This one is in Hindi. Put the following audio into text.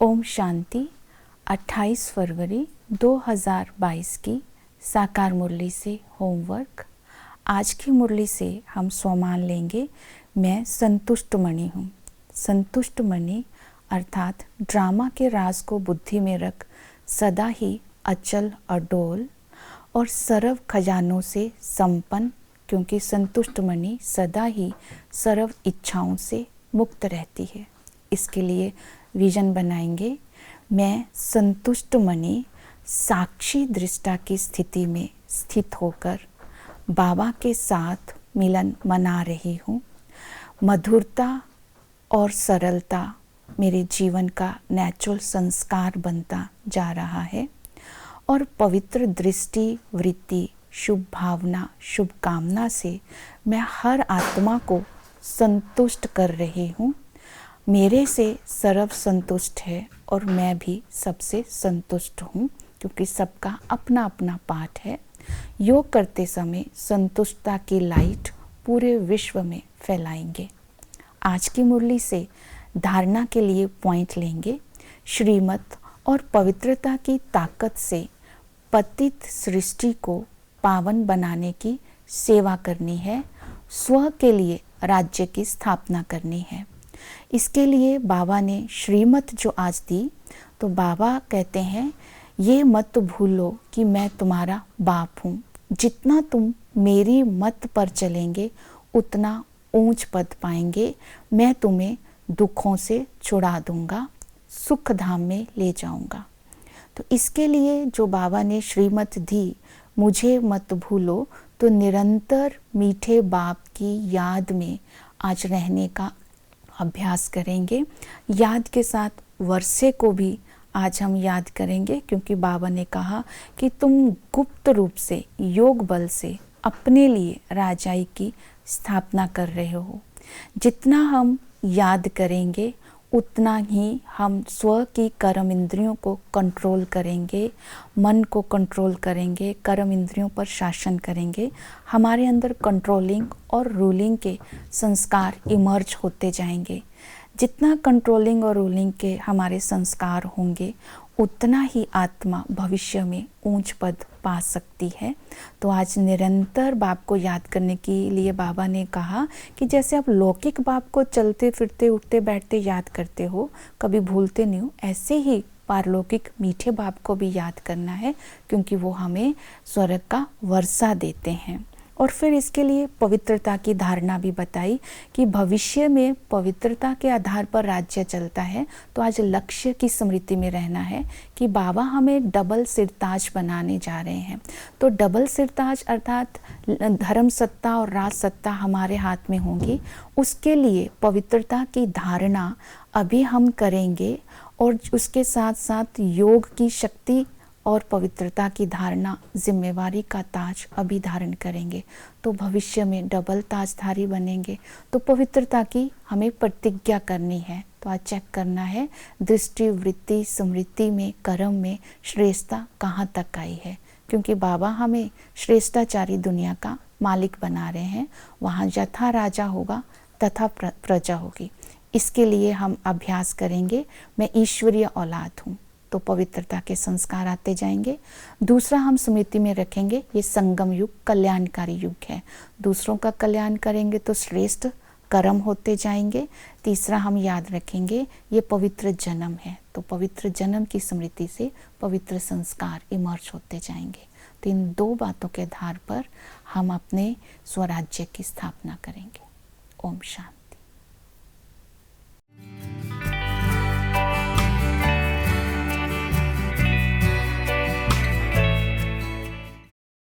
ओम शांति। 28 फरवरी 2022 की साकार मुरली से होमवर्क। आज की मुरली से हम स्वमान लेंगे, मैं संतुष्ट मणि हूँ। संतुष्ट मणि अर्थात ड्रामा के राज को बुद्धि में रख सदा ही अचल अडोल और सर्व खजानों से संपन्न, क्योंकि संतुष्ट मणि सदा ही सर्व इच्छाओं से मुक्त रहती है। इसके लिए विजन बनाएंगे, मैं संतुष्ट मणि साक्षी दृष्टा की स्थिति में स्थित होकर बाबा के साथ मिलन मना रही हूँ। मधुरता और सरलता मेरे जीवन का नेचुरल संस्कार बनता जा रहा है और पवित्र दृष्टि, वृत्ति, शुभ भावना, शुभकामना से मैं हर आत्मा को संतुष्ट कर रही हूँ। मेरे से सर्व संतुष्ट है और मैं भी सबसे संतुष्ट हूँ, क्योंकि सबका अपना अपना पाठ है। योग करते समय संतुष्टता की लाइट पूरे विश्व में फैलाएंगे। आज की मुरली से धारणा के लिए पॉइंट लेंगे। श्रीमत और पवित्रता की ताकत से पतित सृष्टि को पावन बनाने की सेवा करनी है। स्व के लिए राज्य की स्थापना करनी है। इसके लिए बाबा ने श्रीमत जो आज दी, तो बाबा कहते हैं ये मत भूलो कि मैं तुम्हारा बाप हूँ। जितना तुम मेरी मत पर चलेंगे उतना ऊंच पद पाएंगे। मैं तुम्हें दुखों से छुड़ा दूंगा, सुख धाम में ले जाऊंगा। तो इसके लिए जो बाबा ने श्रीमत दी, मुझे मत भूलो, तो निरंतर मीठे बाप की याद में आज रहने का अभ्यास करेंगे। याद के साथ वर्षे को भी आज हम याद करेंगे, क्योंकि बाबा ने कहा कि तुम गुप्त रूप से योग बल से अपने लिए राजाई की स्थापना कर रहे हो। जितना हम याद करेंगे उतना ही हम स्व की कर्म इंद्रियों को कंट्रोल करेंगे, मन को कंट्रोल करेंगे, कर्म इंद्रियों पर शासन करेंगे। हमारे अंदर कंट्रोलिंग और रूलिंग के संस्कार इमर्ज होते जाएंगे। जितना कंट्रोलिंग और रूलिंग के हमारे संस्कार होंगे उतना ही आत्मा भविष्य में ऊंच पद पा सकती है। तो आज निरंतर बाप को याद करने के लिए बाबा ने कहा कि जैसे आप लौकिक बाप को चलते फिरते उठते बैठते याद करते हो, कभी भूलते नहीं हो, ऐसे ही पारलौकिक मीठे बाप को भी याद करना है, क्योंकि वो हमें स्वर्ग का वर्षा देते हैं। और फिर इसके लिए पवित्रता की धारणा भी बताई कि भविष्य में पवित्रता के आधार पर राज्य चलता है। तो आज लक्ष्य की स्मृति में रहना है कि बाबा हमें डबल सिरताज बनाने जा रहे हैं। तो डबल सिरताज अर्थात धर्म सत्ता और राज सत्ता हमारे हाथ में होंगी। उसके लिए पवित्रता की धारणा अभी हम करेंगे और उसके साथ साथ योग की शक्ति और पवित्रता की धारणा, जिम्मेवारी का ताज अभी धारण करेंगे, तो भविष्य में डबल ताजधारी बनेंगे। तो पवित्रता की हमें प्रतिज्ञा करनी है। तो आज चेक करना है दृष्टि, वृत्ति, स्मृति में, कर्म में श्रेष्ठता कहाँ तक आई है, क्योंकि बाबा हमें श्रेष्ठाचारी दुनिया का मालिक बना रहे हैं। वहाँ यथा राजा होगा तथा प्रजा होगी। इसके लिए हम अभ्यास करेंगे, मैं ईश्वरीय औलाद हूँ। तो पवित्रता के संस्कार आते जाएंगे। दूसरा हम स्मृति में रखेंगे, ये संगम युग कल्याणकारी युग है। दूसरों का कल्याण करेंगे तो श्रेष्ठ कर्म होते जाएंगे। तीसरा हम याद रखेंगे, ये पवित्र जन्म है। तो पवित्र जन्म की स्मृति से पवित्र संस्कार इमर्ज होते जाएंगे। तो इन दो बातों के आधार पर हम अपने स्वराज्य की स्थापना करेंगे। ओम शांति।